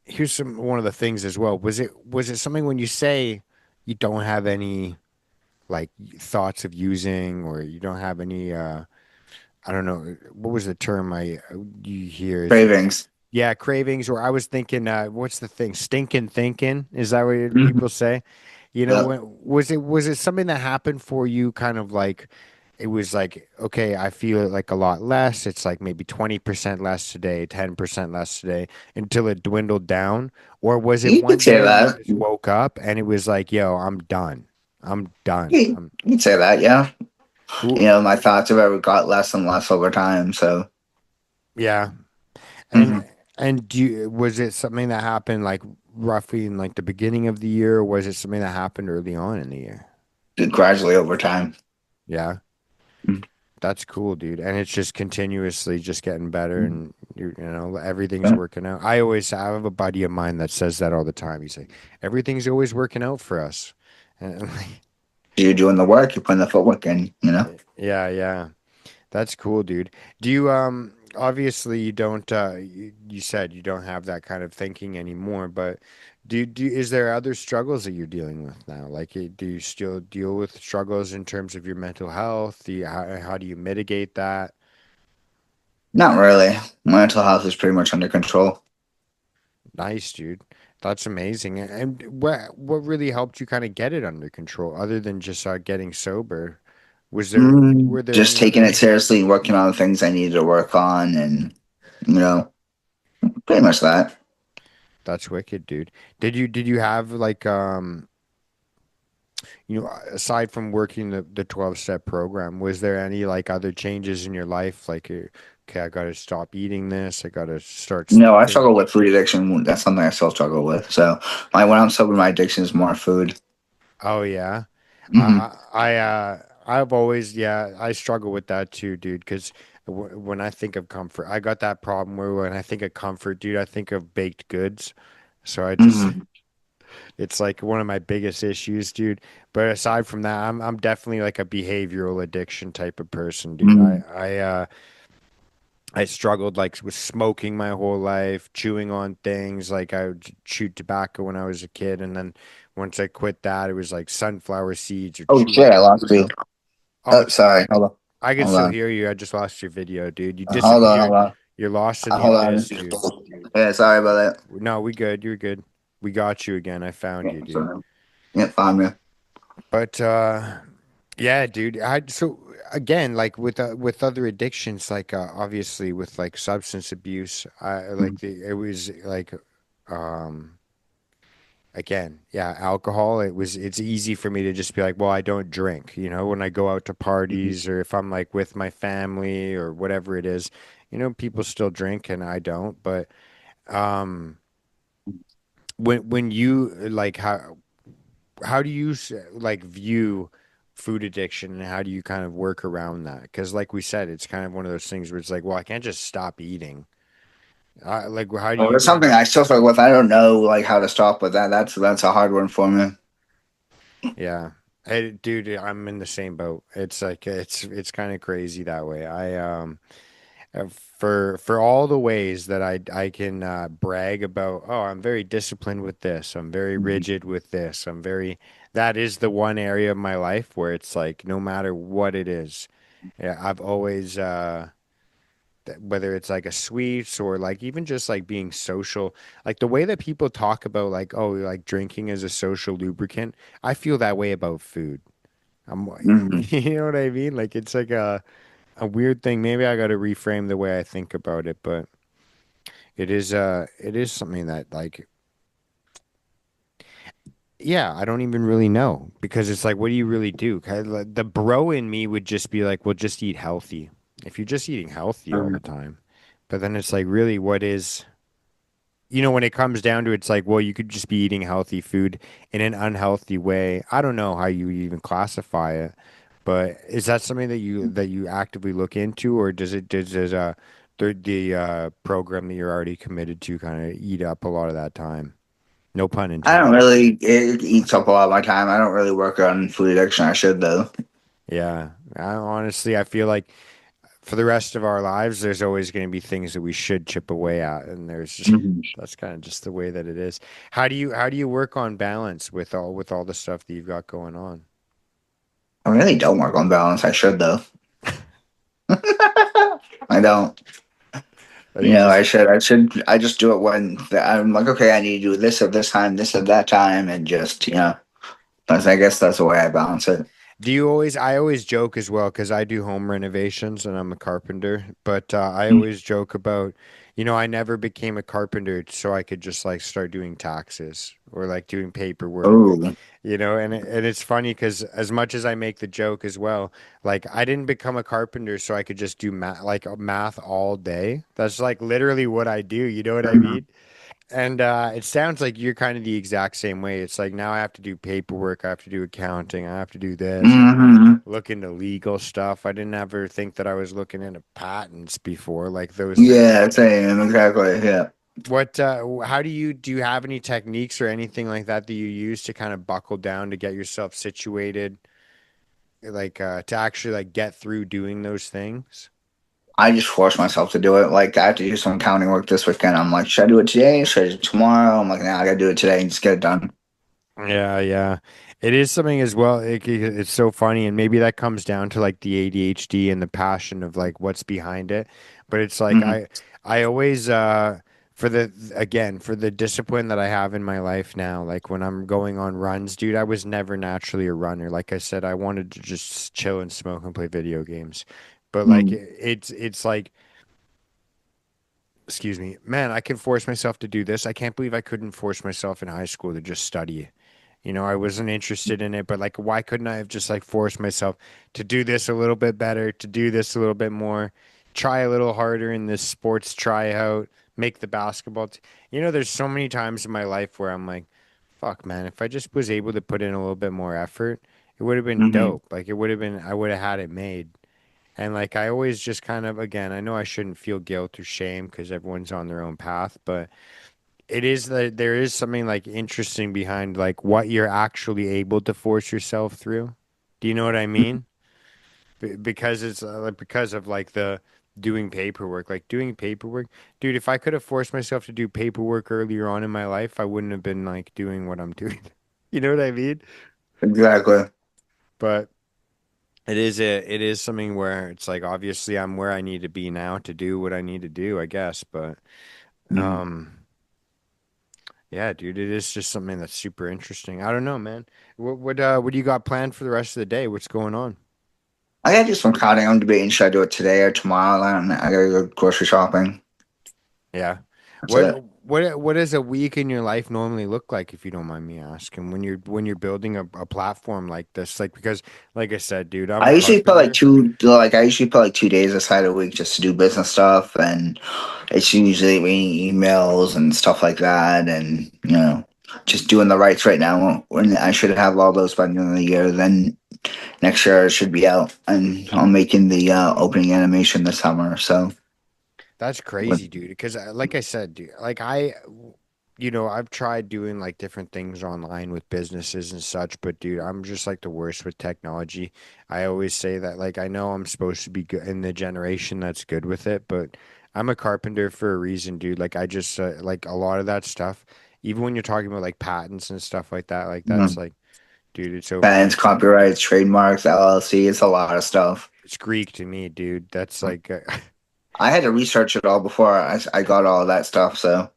here's some one of the things as well. Was it something when you say you don't have any like thoughts of using or you don't have any I don't know what was the term I you hear is Cravings. yeah, cravings, or I was thinking what's the thing? Stinking thinking. Is that what Hmm. people say? You know, Yep. was it something that happened for you kind of like it was like, okay, I feel it like a lot less. It's like maybe 20% less today, 10% less today until it dwindled down? Or was it You could one say day you that. just woke up and it was like, yo, I'm done. I'm done. You could say that, yeah. Who, My thoughts have ever got less and less over time. So, yeah. And mhm. was it something that happened like roughly in like the beginning of the year, or was it something that happened early on in the year? Gradually over time. Yeah. That's cool, dude. And it's just continuously just getting better Mhm. and you know, everything's Yeah. working out. I have a buddy of mine that says that all the time. He's like, everything's always working out for us. And You're doing the work, you're putting the footwork in, you know? Yeah, yeah. That's cool, dude. Do you obviously you don't you said you don't have that kind of thinking anymore, but is there other struggles that you're dealing with now? Like do you still deal with struggles in terms of your mental health? How do you mitigate that? Not really. My mental health is pretty much under control. Nice, dude. That's amazing. And what really helped you kind of get it under control other than just getting sober? Were there Just any taking other it seriously, working on the things I needed to work on, and, you know, pretty much that. That's wicked, dude. Did you have like aside from working the 12 step program, was there any like other changes in your life? Like, okay, I got to stop eating this. I got to start No, I sleeping. struggle with food addiction. That's something I still struggle with. So, when I'm sober, my addiction is more food. Oh yeah. Hmm. I've always, yeah, I struggle with that too, dude. Because when I think of comfort, I got that problem where when I think of comfort, dude, I think of baked goods. So I just, Hmm. it's like one of my biggest issues, dude. But aside from that, I'm definitely like a behavioral addiction type of person, dude. Hmm. I struggled like with smoking my whole life, chewing on things. Like I would chew tobacco when I was a kid, and then once I quit that, it was like sunflower seeds or Oh chewing. shit! I lost you. Oh, Oh, sorry. Hold on. I can Hold still on. hear you. I just lost your video, dude. You Hold on. disappeared. Hold on. You're lost in the Hold on. abyss, dude. Yeah, sorry about that. No, we good. You're good. We got you again. I found Yeah, you, dude. sorry. Yeah, find me. But yeah, dude. So again, like with other addictions, like obviously with like substance abuse, I like it was like um again, yeah, alcohol, it's easy for me to just be like, well, I don't drink, when I go out to Mhm. parties or if I'm like with my family or whatever it is, people still drink and I don't, but um when you like how do you like view food addiction and how do you kind of work around that? Because like we said, it's kind of one of those things where it's like, well, I can't just stop eating. Like how do Well, it's you something I still struggle with. I don't know like how to stop with that. That's a hard one for me. Yeah. Hey, dude, I'm in the same boat. It's like it's kind of crazy that way. For all the ways that I can brag about, oh, I'm very disciplined with this. I'm very Mhm. rigid with this. That is the one area of my life where it's like no matter what it is. Yeah, I've always whether it's like a sweets or like even just like being social, like the way that people talk about like, oh, like drinking is a social lubricant, I feel that way about food. I'm, Mhm. you know what I mean? Like it's like a weird thing. Maybe I got to reframe the way I think about it, but it is something that like, yeah, I don't even really know because it's like, what do you really do? 'Cause, like, the bro in me would just be like, well, just eat healthy. If you're just eating healthy all the time, but then it's like, really, what is when it comes down to it, it's like, well, you could just be eating healthy food in an unhealthy way. I don't know how you even classify it, but is that something that you actively look into, or does the program that you're already committed to kind of eat up a lot of that time? No pun I don't intended. really. It eats up a lot of my time. I don't really work on food addiction. I should though. Yeah, I feel like for the rest of our lives, there's always going to be things that we should chip away at, and Mhm. that's kind of just the way that it is. How do you work on balance with all the stuff that you've got going on? I really don't work on balance. I should though. I don't. Are you I just should. I should. I just do it when I'm like, okay, I need to do this at this time, this at that time, and just I guess that's the way I balance it. Do you always? I always joke as well because I do home renovations and I'm a carpenter. But I always joke about, I never became a carpenter so I could just like start doing taxes or like doing paperwork, Oh. and it's funny because as much as I make the joke as well, like I didn't become a carpenter so I could just do math all day. That's like literally what I do. You know what I mean? And it sounds like you're kind of the exact same way. It's like now I have to do paperwork, I have to do accounting, I have to do this. Hmm. Look into legal stuff. I didn't ever think that I was looking into patents before, like those. Yeah, same, exactly. Yeah. How do you have any techniques or anything like that that you use to kind of buckle down to get yourself situated? to actually like get through doing those things? I just force myself to do it. Like I have to do some accounting work this weekend. I'm like, should I do it today? Should I do it tomorrow? I'm like, nah, I gotta do it today and just get it done. Yeah, yeah. It is something as well. It's so funny, and maybe that comes down to like the ADHD and the passion of like what's behind it. But it's like Hmm. I always for the again for the discipline that I have in my life now, like when I'm going on runs, dude, I was never naturally a runner. Like I said, I wanted to just chill and smoke and play video games. But like it's like excuse me, man, I can force myself to do this. I can't believe I couldn't force myself in high school to just study. I wasn't interested in it, but like, why couldn't I have just like forced myself to do this a little bit better, to do this a little bit more, try a little harder in this sports tryout, make the basketball. There's so many times in my life where I'm like, fuck, man, if I just was able to put in a little bit more effort, it would have been Hmm. dope. Like, it would have been, I would have had it made. And like, I always just kind of, again, I know I shouldn't feel guilt or shame because everyone's on their own path, but it is that there is something like interesting behind like what you're actually able to force yourself through. Do you know what I mean? Because it's like because of like the doing paperwork, like doing paperwork. Dude, if I could have forced myself to do paperwork earlier on in my life, I wouldn't have been like doing what I'm doing. You know what I mean? Exactly. But it is something where it's like obviously I'm where I need to be now to do what I need to do, I guess. But Hmm. um yeah, dude, it is just something that's super interesting. I don't know, man. What do you got planned for the rest of the day? What's going on? I gotta do some counting. I'm debating should I do it today or tomorrow. I don't know. I gotta go grocery shopping. Yeah. That's What it. what does a week in your life normally look like if you don't mind me asking when you're building a platform like this? Like because like I said, dude, I'm a I usually put like carpenter. two, like I usually put like 2 days aside a week just to do business stuff, and it's usually reading emails and stuff like that, and just doing the rights right now. When I should have all those by the end of the year, then next year it should be out, and I'm making the opening animation this summer. So, That's crazy, dude. Because, like I said, dude, I've tried doing like different things online with businesses and such, but dude, I'm just like the worst with technology. I always say that, like, I know I'm supposed to be good in the generation that's good with it, but I'm a carpenter for a reason, dude. Like, I just like a lot of that stuff, even when you're talking about like patents and stuff like that's mm, like, dude, it's so patents, it's copyrights, trademarks, LLC, it's a lot of stuff. it's Greek to me, dude. That's like, I had to research it all before I got all of that stuff. So.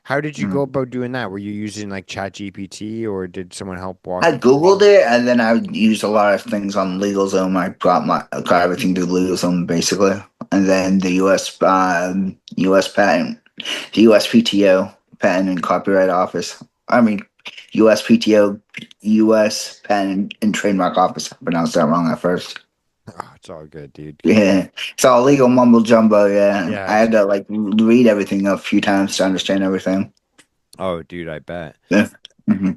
how did you go mm. about doing that? Were you using like Chat GPT or did someone help walk I you through Googled it? it, and then I used a lot of things on LegalZoom. I got everything through LegalZoom basically, and then the U.S. patent, the USPTO Patent and Copyright Office. I mean, USPTO, U.S. Patent and Trademark Office. I pronounced that wrong at first. Oh, it's all good, dude. Yeah, it's all legal mumble jumbo. Yeah, Yeah, I it's had to like read everything a few times to understand everything. oh, dude, I bet. Yeah. Hmm.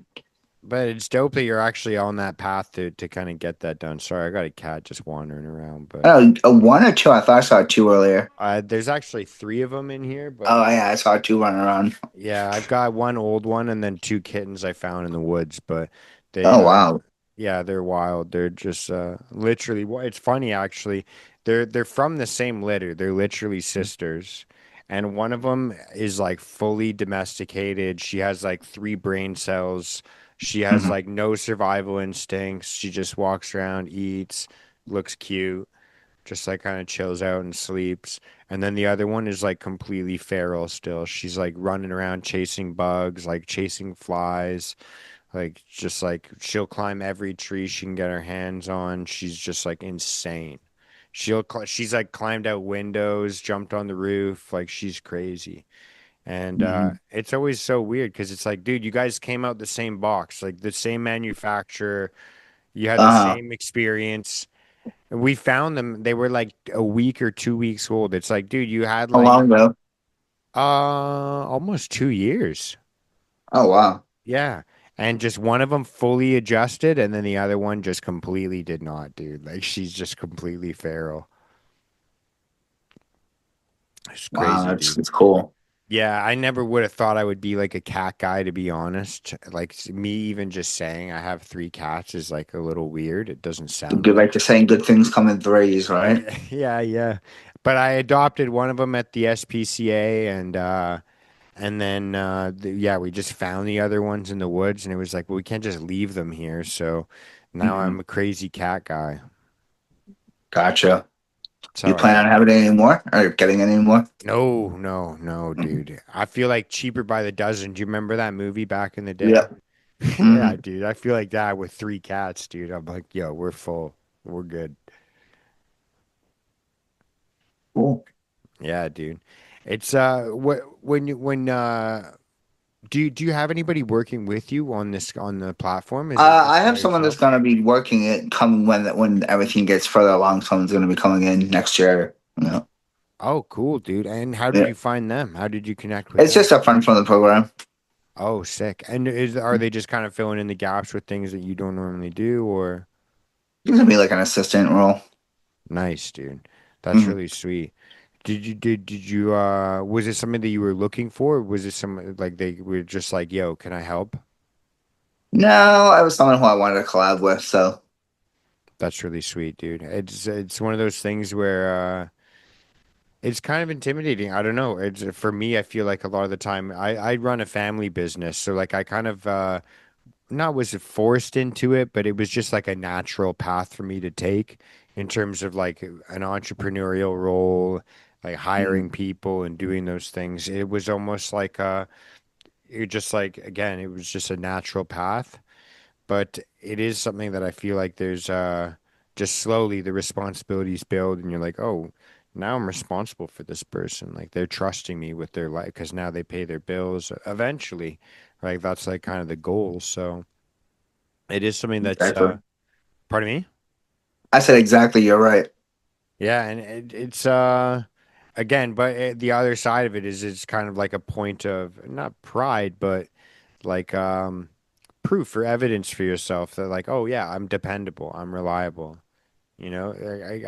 But it's dope that you're actually on that path to kind of get that done. Sorry, I got a cat just wandering around, but Oh, a one or two? I thought I saw two earlier. there's actually three of them in here, but Oh yeah, I saw two running around. yeah, I've got one old one and then two kittens I found in the woods, but they Oh wow. yeah, they're wild. They're just literally it's funny actually. They're from the same litter. They're literally sisters. And one of them is like fully domesticated. She has like three brain cells. She has Hmm. like no survival instincts. She just walks around, eats, looks cute, just like kind of chills out and sleeps. And then the other one is like completely feral still. She's like running around chasing bugs, like chasing flies. Like just like she'll climb every tree she can get her hands on. She's just like insane. She's like climbed out windows, jumped on the roof, like she's crazy. And Hmm. it's always so weird because it's like, dude, you guys came out the same box, like the same manufacturer. You had the Uh-huh. same experience. And we found them. They were like a week or 2 weeks old. It's like, dude, you had How like long ago? almost 2 years. Oh wow. Yeah. And just one of them fully adjusted, and then the other one just completely did not, dude. Like she's just completely feral. It's Wow, crazy, that's dude. it's cool. Yeah, I never would have thought I would be like a cat guy, to be honest. Like me even just saying I have three cats is like a little weird. It doesn't sound Good, right. like the saying, good things come in threes, right? Yeah, yeah, yeah. But I adopted one of them at the SPCA and then yeah, we just found the other ones in the woods and it was like, well, we can't just leave them here. So now Hmm. I'm a crazy cat guy. Gotcha. That's You how I plan on am. having any more or getting any more? No, no, no, Mhm. dude. I feel like cheaper by the dozen. Do you remember that movie back in the day? Yep. Yeah, Hmm. dude. I feel like that with three cats, dude. I'm like, yo, we're full. We're good. Cool. Yeah, dude. It's what when you when do you have anybody working with you on this on the platform? Is it I just by have someone that's yourself? gonna be working it coming when everything gets further along. Someone's gonna be coming in next year. You know. Oh, cool, dude. And how did Yeah. you find them? How did you connect with It's them? just a friend from the program. Oh, sick. And are they just kind of filling in the gaps with things that you don't normally do, or He's gonna be like an assistant role. nice, dude. That's Mhm. really sweet. Did you was it something that you were looking for? Was it some like they were just like, "Yo, can I help?" No, I was someone who I wanted to collab with, so That's really sweet, dude. It's one of those things where it's kind of intimidating. I don't know. It's for me, I feel like a lot of the time I run a family business, so like I kind of not was forced into it, but it was just like a natural path for me to take in terms of like an entrepreneurial role, like mhm. hiring people and doing those things. It was almost like it just like again, it was just a natural path, but it is something that I feel like there's just slowly the responsibilities build and you're like, "Oh, now I'm responsible for this person. Like they're trusting me with their life because now they pay their bills eventually." Right? That's like kind of the goal. So, it is something that's Exactly. pardon me? I said exactly. You're right. Yeah, and it's again, but the other side of it is it's kind of like a point of not pride, but like proof or evidence for yourself that like, oh yeah, I'm dependable, I'm reliable. You know,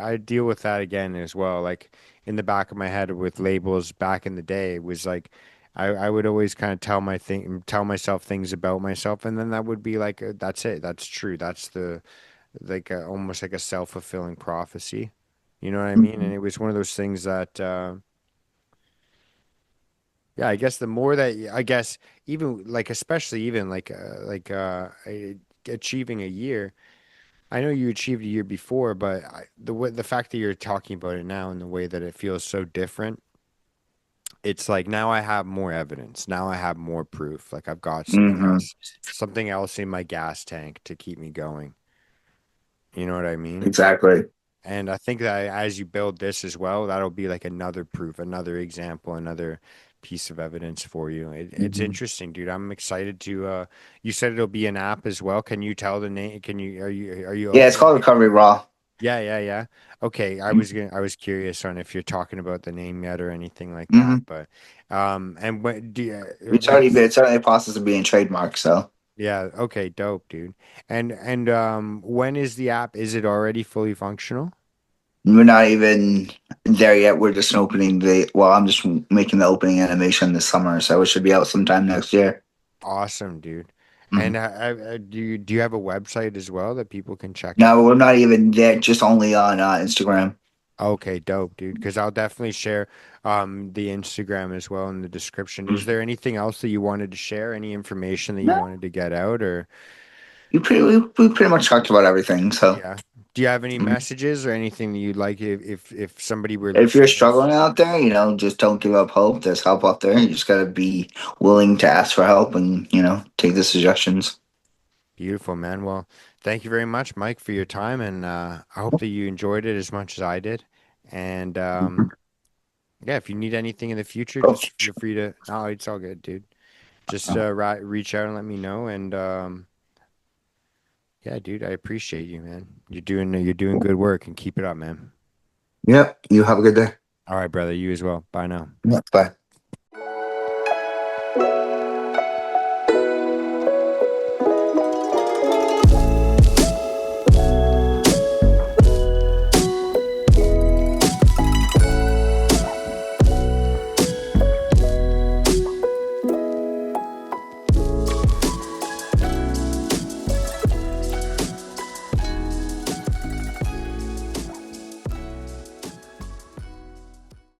I deal with that again as well. Like in the back of my head with labels back in the day, it was like I would always kind of tell myself things about myself, and then that would be like, that's it, that's true, that's the like almost like a self-fulfilling prophecy. You know what I mean? And Mhm. it was one of those things that yeah, I guess the more that I guess even like especially even achieving a year. I know you achieved a year before, but the fact that you're talking about it now and the way that it feels so different, it's like now I have more evidence. Now I have more proof. Like I've got Mhm. something else in my gas tank to keep me going. You know what I mean? Exactly. And I think that as you build this as well, that'll be like another proof, another example, another piece of evidence for you. It's Mhm. interesting, dude. I'm excited to you said it'll be an app as well. Can you tell the name? Can you are you Yeah, it's okay? called Recovery Raw. Yeah, yeah, yeah. Okay, I was curious on if you're talking about the name yet or anything like that, Mm-hmm. but and when do you, It's already in the process of being trademarked. So yeah, okay, dope, dude. And when is the app? Is it already fully functional? we're not even there yet. We're just opening the. Well, I'm just making the opening animation this summer, so it should be out sometime next year. Awesome, dude. Mhm. And do you have a website as well that people can check out? No, we're not even there. Just only on Instagram. Okay, dope, dude. Because I'll definitely share the Instagram as well in the description. Is Mhm. there anything else that you wanted to share? Any information that you No, wanted to get out, or we pretty much talked about everything. So yeah? Do you have any mhm. messages or anything that you'd like if somebody were If you're listening to this? struggling out there, just don't give up hope. There's help out there. You just gotta be willing to ask for help and take the suggestions. Beautiful, man. Well, thank you very much, Mike, for your time, and I hope that you enjoyed it as much as I did. And Mhm. yeah, if you need anything in the future, Oh, just feel free to. No, it's all good, dude. Just oh. reach out and let me know. And yeah, dude, I appreciate you, man. You're doing good work, and keep it up, man. Yep. You have a good day. All right, brother. You as well. Bye now. Yep. Bye.